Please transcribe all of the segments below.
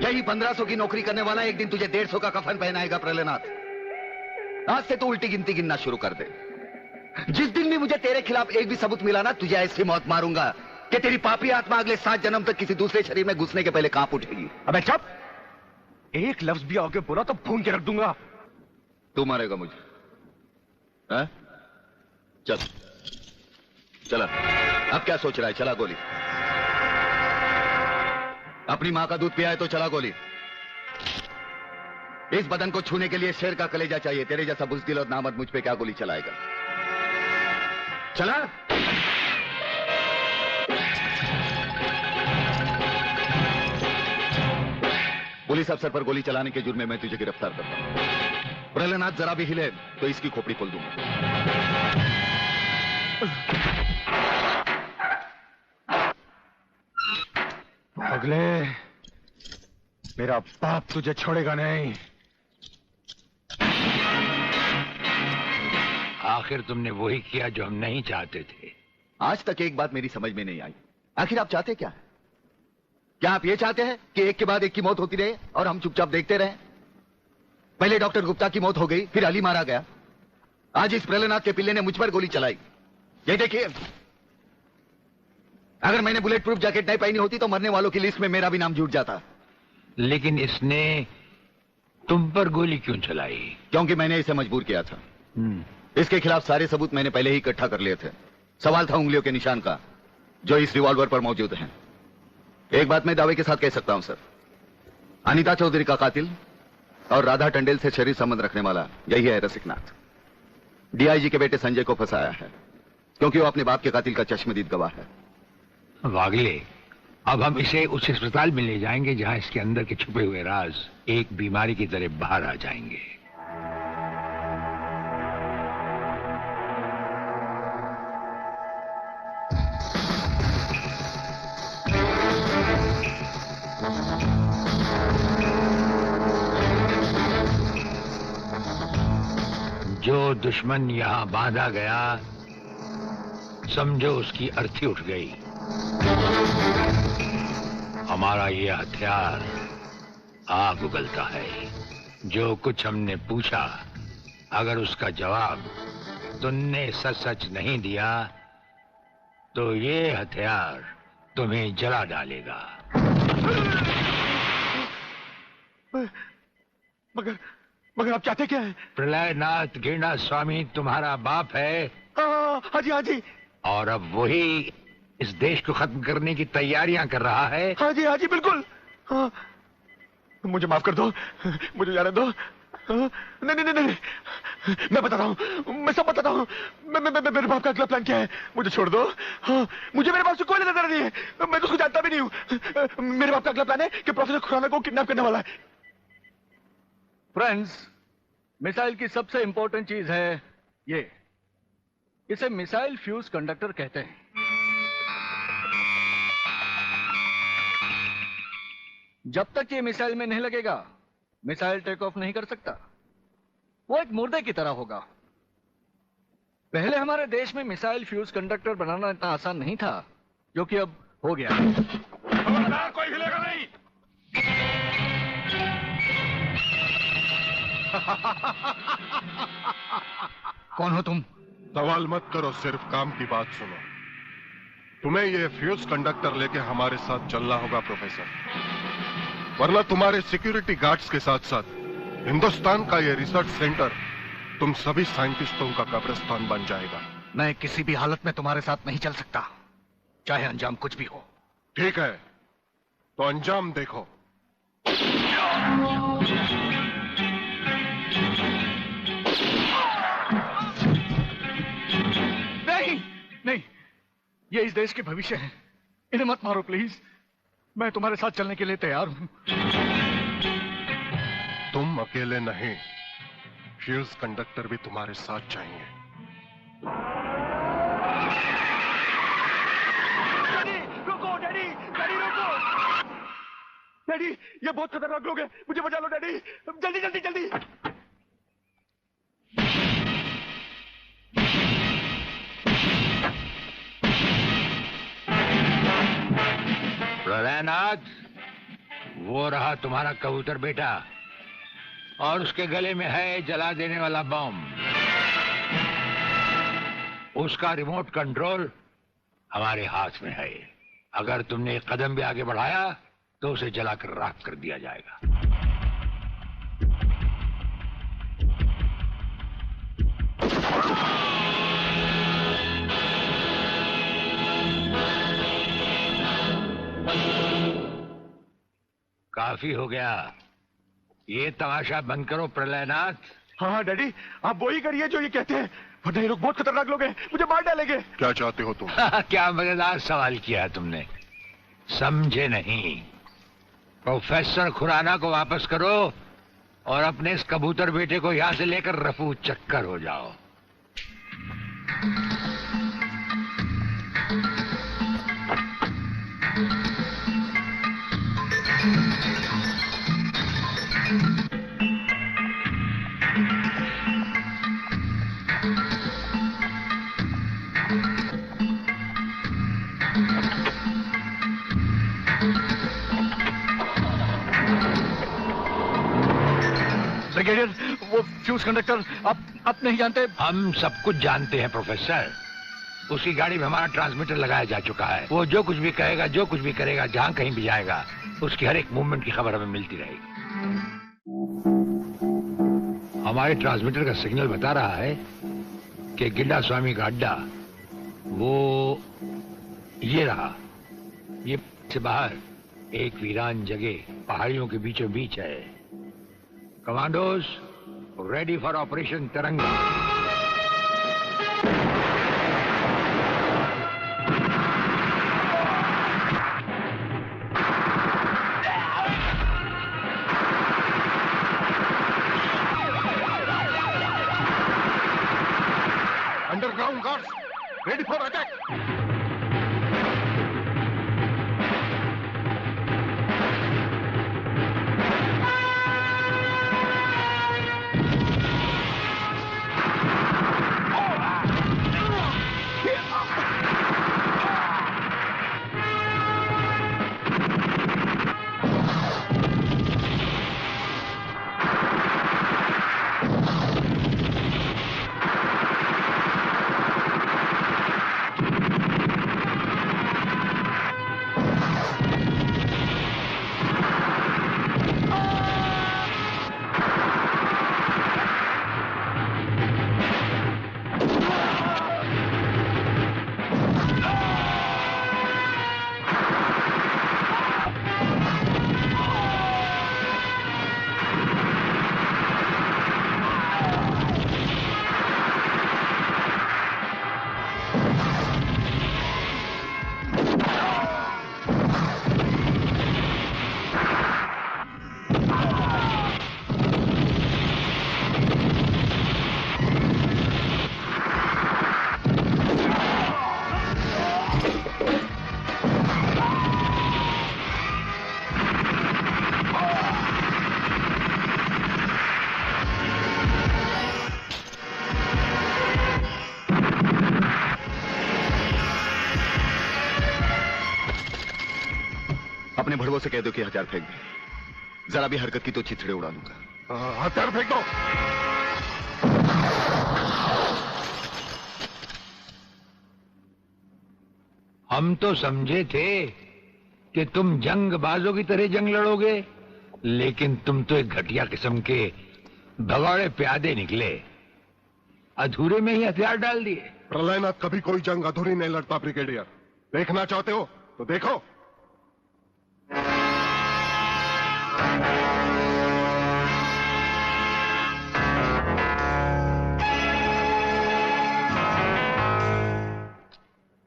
यही 1500 की नौकरी करने वाला एक दिन तुझे 150 का कफन पहनाएगा प्रलयनाथ। आज से तू उल्टी गिनती गिनना शुरू कर दे। जिस दिन भी मुझे तेरे खिलाफ एक भी सबूत मिला ना, तुझे ऐसी मौत मारूंगा कि तेरी पापी आत्मा अगले 7 जन्म तक किसी दूसरे शरीर में घुसने के पहले कांप उठेगी। अबे चुप! एक लफ्ज भी आगे बोला तो भून के रख दूंगा। तू मारेगा मुझे? है? चल चला, अब क्या सोच रहा है? चला गोली। अपनी मां का दूध पिया है तो चला गोली। इस बदन को छूने के लिए शेर का कलेजा चाहिए। तेरे जैसा बुज़दिल और नामर्द मुझ पे क्या गोली चलाएगा? चला। पुलिस अफसर पर गोली चलाने के जुर्म में मैं तुझे गिरफ्तार करता हूं। प्रलयनाथ जरा भी हिले तो इसकी खोपड़ी खोल दूंगा। अगले, मेरा बाप तुझे छोड़ेगा नहीं। आखिर तुमने वही किया जो हम नहीं चाहते थे। आज तक एक बात मेरी समझ में नहीं आई, आखिर आप चाहते क्या है? क्या आप ये चाहते हैं कि एक के बाद एक की मौत होती रहे और हम चुपचाप देखते रहें? पहले डॉक्टर गुप्ता की मौत हो गई, फिर अली मारा गया, आज इस प्रलयनाथ के पिल्ले ने मुझ पर गोली चलाई। ये देखिए, अगर मैंने बुलेट प्रूफ जैकेट नहीं पहनी होती तो मरने वालों की लिस्ट में मेरा भी नाम जुड़ जाता। लेकिन इसने तुम पर गोली क्यों चलाई? क्योंकि मैंने इसे मजबूर किया था। इसके खिलाफ सारे सबूत मैंने पहले ही इकट्ठा कर लिए थे। सवाल था उंगलियों के निशान का, जो इस रिवॉल्वर पर मौजूद हैं। एक बात मैं दावे के साथ कह सकता हूं सर, अनीता चौधरी का कातिल और राधा टंडेल से शरीर संबंध रखने वाला यही है रसिकनाथ। डीआईजी के बेटे संजय को फंसाया है क्योंकि वो अपने बाप के कातिल का चश्मदीद गवाह है। वागले, अब हम इसे उस अस्पताल में ले जाएंगे जहां इसके अंदर के छुपे हुए राज एक बीमारी की तरह बाहर आ जाएंगे। जो दुश्मन यहां बांधा गया, समझो उसकी अर्थी उठ गई। हमारा ये हथियार आग उगलता है। जो कुछ हमने पूछा, अगर उसका जवाब तुमने सच सच नहीं दिया तो ये हथियार तुम्हें जला डालेगा। मगर आप चाहते क्या है? प्रलयनाथ गिरना स्वामी तुम्हारा बाप है। हाँ जी, हाँ जी। और अब वही इस देश को खत्म करने की तैयारियां कर रहा है। हाँ जी, बिल्कुल। हाँ, मुझे माफ कर दो, मुझे जाने दो। नहीं नहीं नहीं, मैं बताता हूँ, मैं सब बताता हूँ। मेरे बाप का अगला प्लान क्या है? मुझे छोड़ दो। हाँ, मुझे मेरे बाप से कोई लेना देना नहीं है, मैं तो उसको जानता भी नहीं हूँ। मेरे बाप का अगला प्लान है कि प्रोफेसर खुराना को किडनैप करने वाला है। फ्रेंड्स, मिसाइल की सबसे इंपॉर्टेंट चीज है ये, इसे मिसाइल फ्यूज कंडक्टर कहते हैं। जब तक ये मिसाइल में नहीं लगेगा, मिसाइल टेक ऑफ नहीं कर सकता। वो एक मुर्दे की तरह होगा। पहले हमारे देश में मिसाइल फ्यूज कंडक्टर बनाना इतना आसान नहीं था, जो कि अब हो गया। खबरदार, कोई हिलेगा नहीं। कौन हो तुम? सवाल मत करो, सिर्फ काम की बात सुनो। तुम्हें ये फ्यूज कंडक्टर लेके हमारे साथ चलना होगा प्रोफेसर, वरना तुम्हारे सिक्योरिटी गार्ड्स के साथ साथ हिंदुस्तान का ये रिसर्च सेंटर तुम सभी साइंटिस्टों का कब्रिस्तान बन जाएगा। मैं किसी भी हालत में तुम्हारे साथ नहीं चल सकता, चाहे अंजाम कुछ भी हो। ठीक है, तो अंजाम देखो। नहीं नहीं, ये इस देश के भविष्य है, इन्हें मत मारो प्लीज। मैं तुम्हारे साथ चलने के लिए तैयार हूं। तुम अकेले नहीं, फ्यूज कंडक्टर भी तुम्हारे साथ चाहिए। डैडी रुको, डैडी रुको। डैडी, ये बहुत खतरनाक लोग हैं, मुझे बचा लो डैडी, जल्दी जल्दी जल्दी। प्रलयनाथ, वो रहा तुम्हारा कबूतर बेटा, और उसके गले में है जला देने वाला बम। उसका रिमोट कंट्रोल हमारे हाथ में है। अगर तुमने एक कदम भी आगे बढ़ाया तो उसे जलाकर राख कर दिया जाएगा। काफी हो गया, ये तमाशा बंद करो प्रलयनाथ। हाँ हाँ डैडी, आप वो ही करिए जो ये कहते हैं, वरना ये लोग बहुत खतरनाक लोग हैं, मुझे मार डालेंगे। क्या चाहते हो तुम? क्या मजेदार सवाल किया है तुमने, समझे नहीं। प्रोफेसर खुराना को वापस करो और अपने इस कबूतर बेटे को यहां से लेकर रफू चक्कर हो जाओ। ब्रिगेडियर, वो फ्यूज कंडक्टर आप नहीं जानते? हम सब कुछ जानते हैं प्रोफेसर। उसकी गाड़ी में हमारा ट्रांसमीटर लगाया जा चुका है। वो जो कुछ भी कहेगा, जो कुछ भी करेगा, जहां कहीं भी जाएगा, उसकी हर एक मूवमेंट की खबर हमें मिलती रहेगी। हमारे ट्रांसमीटर का सिग्नल बता रहा है कि गिड्डा स्वामी का अड्डा वो ये रहा। ये से बाहर एक वीरान जगह पहाड़ियों के बीचों बीच है। कमांडोज रेडी फॉर ऑपरेशन तिरंगा। Underground guards ready for attack. अपने भड़वों से कह दो कि हथियार फेंक दे। जरा भी हरकत की तो चिथड़े उड़ा दूंगा। हथियार फेंक दो। हम तो समझे थे कि तुम जंगबाजों की तरह जंग लड़ोगे, लेकिन तुम तो एक घटिया किस्म के भगौड़े प्यादे निकले। अधूरे में ही हथियार डाल दिए। प्रलयनाथ कभी कोई जंग अधूरी नहीं लड़ता ब्रिगेडियर। देखना चाहते हो तो देखो।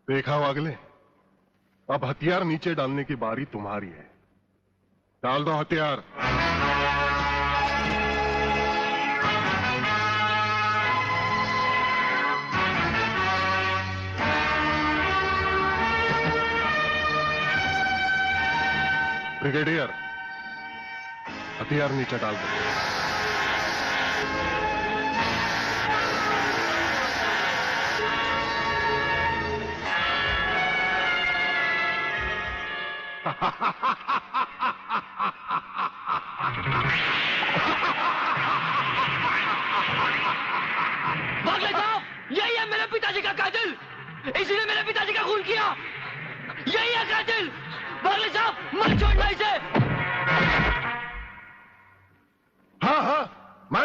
देखा हो अगले, अब हथियार नीचे डालने की बारी तुम्हारी है। डाल दो हथियार। ब्रिगेडियर, हथियार नीचे डाल दो।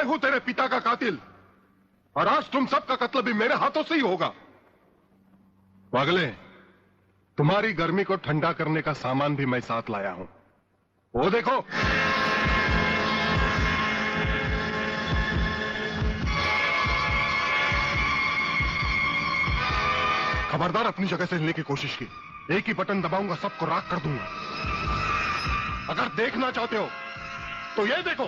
हूं तेरे पिता का कातिल, और आज तुम सबका कत्ल भी मेरे हाथों से ही होगा। पागले, तुम्हारी गर्मी को ठंडा करने का सामान भी मैं साथ लाया हूं, वो देखो। खबरदार अपनी जगह से हिलने की कोशिश की, एक ही बटन दबाऊंगा, सबको राख कर दूंगा। अगर देखना चाहते हो तो ये देखो।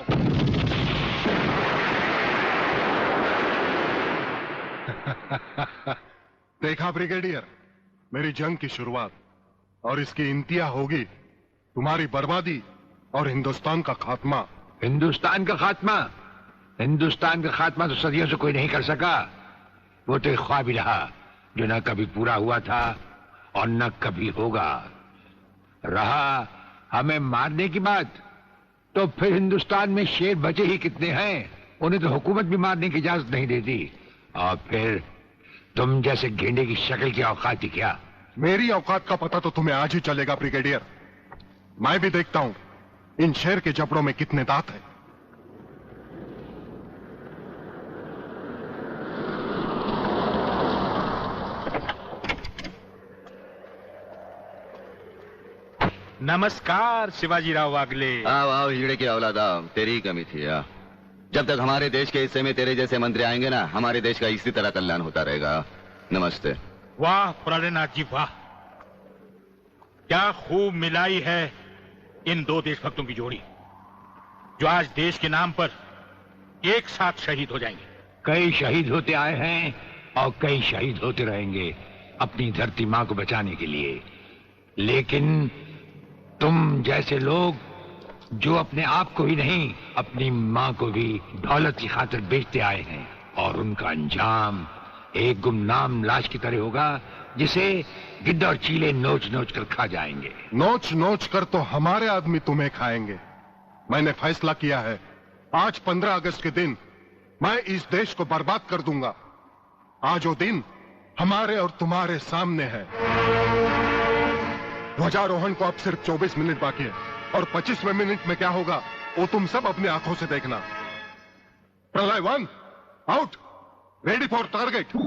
देखा ब्रिगेडियर, मेरी जंग की शुरुआत, और इसकी इंतहा होगी तुम्हारी बर्बादी और हिंदुस्तान का खात्मा। हिंदुस्तान का खात्मा? हिंदुस्तान का खात्मा तो सदियों से कोई नहीं कर सका। वो तो एक ख्वाब ही रहा जो न कभी पूरा हुआ था और न कभी होगा। रहा हमें मारने की बात, तो फिर हिंदुस्तान में शेर बचे ही कितने हैं, उन्हें तो हुकूमत भी मारने की इजाजत नहीं देती। और फिर तुम जैसे गेंडे की शक्ल की औकात ही क्या? मेरी औकात का पता तो तुम्हें आज ही चलेगा ब्रिगेडियर। मैं भी देखता हूं इन शेर के जबड़ों में कितने दांत हैं। नमस्कार शिवाजीराव वागले। आओ आओ हिजड़े की औलाद आओ, तेरी ही कमी थी। आ। जब तक हमारे देश के हिस्से में तेरे जैसे मंत्री आएंगे ना, हमारे देश का इसी तरह कल्याण होता रहेगा। नमस्ते। वाह प्राणनाथ जी वाह, क्या खूब मिलाई है इन दो देशभक्तों की जोड़ी, जो आज देश के नाम पर एक साथ शहीद हो जाएंगे। कई शहीद होते आए हैं और कई शहीद होते रहेंगे अपनी धरती माँ को बचाने के लिए। लेकिन तुम जैसे लोग जो अपने आप को ही नहीं, अपनी माँ को भी दौलत की खातिर बेचते आए हैं, और उनका अंजाम एक गुमनाम लाश की तरह होगा जिसे गिद्ध और चीले नोच नोच कर खा जाएंगे। नोच नोच कर तो हमारे आदमी तुम्हें खाएंगे। मैंने फैसला किया है, आज 15 अगस्त के दिन मैं इस देश को बर्बाद कर दूंगा। आज वो दिन हमारे और तुम्हारे सामने है। ध्वजारोहण को अब सिर्फ 24 मिनट बाकी है, और 25वें मिनट में क्या होगा वो तुम सब अपनी आंखों से देखना। प्रलय 1 आउट, रेडी फॉर टारगेट।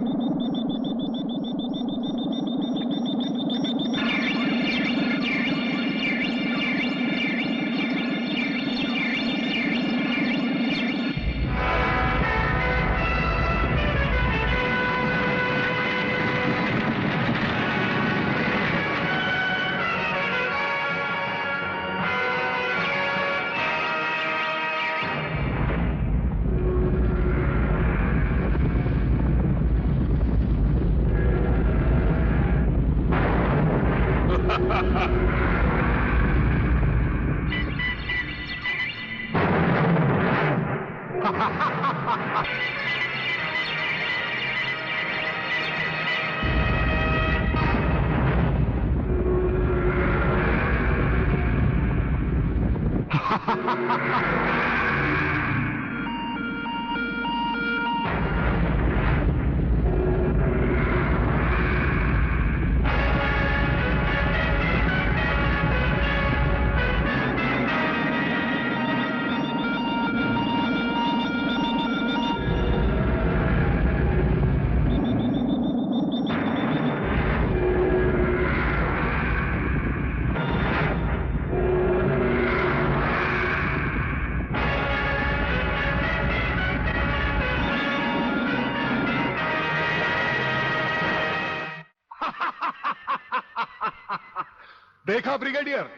देखा ब्रिगेडियर,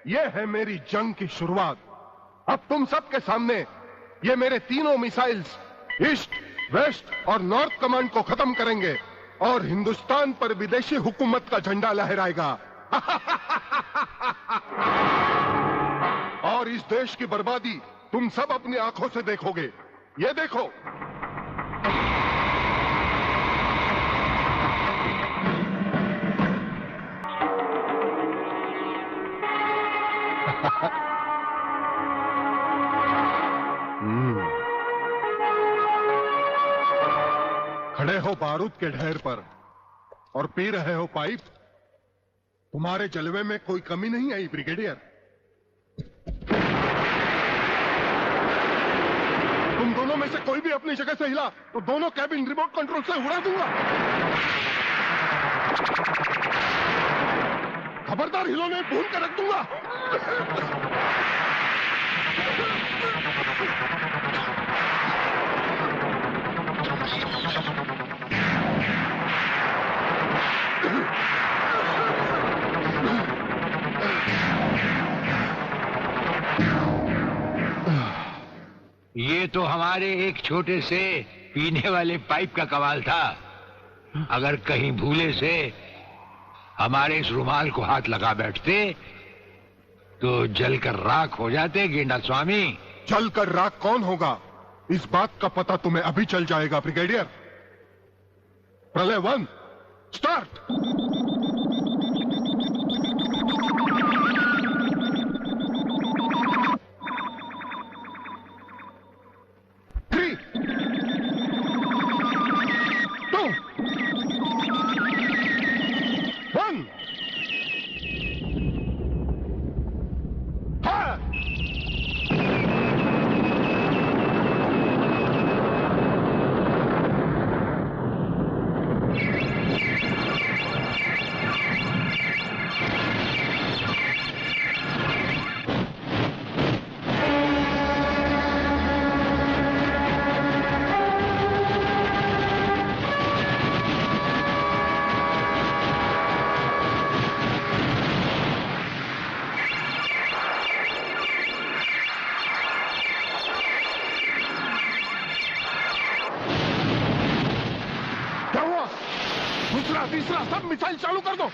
ये है मेरी जंग की शुरुआत। अब तुम सबके सामने ये मेरे तीनों मिसाइल्स ईस्ट, वेस्ट और नॉर्थ कमांड को खत्म करेंगे, और हिंदुस्तान पर विदेशी हुकूमत का झंडा लहराएगा। और इस देश की बर्बादी तुम सब अपनी आंखों से देखोगे। ये देखो। खड़े हो बारूद के ढेर पर और पी रहे हो पाइप। तुम्हारे जलवे में कोई कमी नहीं आई ब्रिगेडियर। तुम दोनों में से कोई भी अपनी जगह से हिला तो दोनों कैबिन रिमोट कंट्रोल से उड़ा दूंगा। खबरदार हिलो नहीं, भून कर रख दूंगा। ये तो हमारे एक छोटे से पीने वाले पाइप का कमाल था। अगर कहीं भूले से हमारे इस रुमाल को हाथ लगा बैठते तो जलकर राख हो जाते गेंडा स्वामी। जलकर राख कौन होगा, इस बात का पता तुम्हें अभी चल जाएगा ब्रिगेडियर। प्रलय 1 स्टार्ट। दूसरा तीसरा सब मिसाइल चालू कर दो।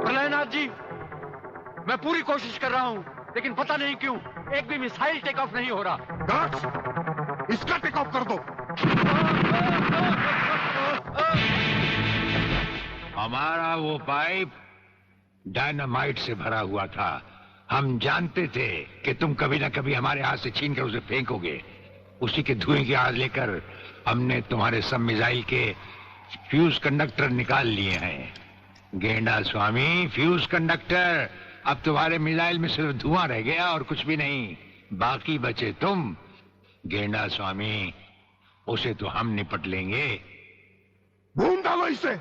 प्रलयनाथ जी, मैं पूरी कोशिश कर रहा हूं, लेकिन पता नहीं क्यों एक भी मिसाइल टेक ऑफ नहीं हो रहा। गार्ड्स, इसका टेक ऑफ कर दो। हमारा वो पाइप डायनामाइट से भरा हुआ था। हम जानते थे कि तुम कभी ना कभी हमारे हाथ से छीनकर उसे फेंकोगे। उसी के धुएं की आग लेकर हमने तुम्हारे सब मिसाइल के फ्यूज कंडक्टर निकाल लिए हैं। गेंडा स्वामी, फ्यूज कंडक्टर, अब तुम्हारे मिसाइल में सिर्फ धुआं रह गया और कुछ भी नहीं। बाकी बचे तुम। गेंडा स्वामी, उसे तो हम निपट लेंगे। भून डालो इसे।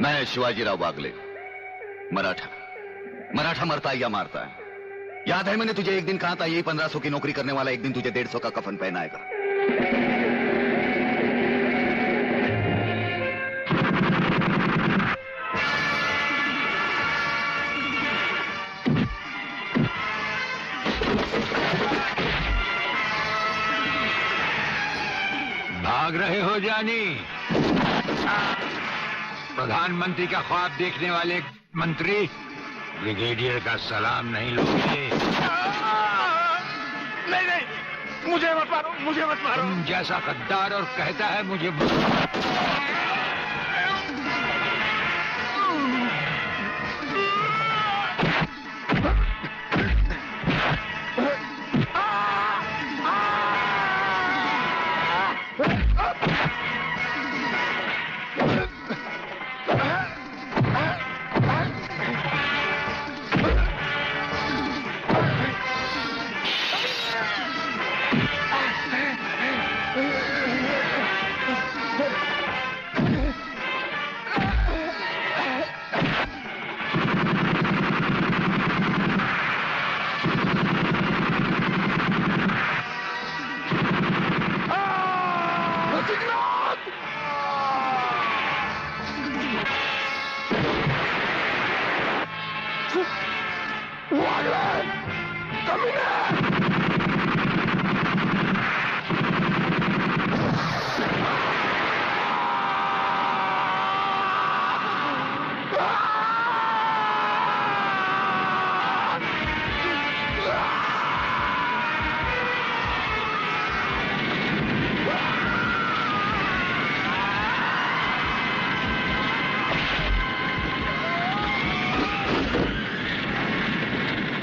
मैं शिवाजीराव बागले, मराठा मरता है या मारता है। याद है मैंने तुझे एक दिन कहा था, यही 1500 की नौकरी करने वाला एक दिन तुझे 150 का कफन पहनाएगा। भाग रहे हो जानी? प्रधानमंत्री का ख्वाब देखने वाले मंत्री ब्रिगेडियर का सलाम नहीं लोगे? नहीं, मुझे मत मारो, मुझे मत मारो। तुम जैसा गद्दार और कहता है मुझे कमीने!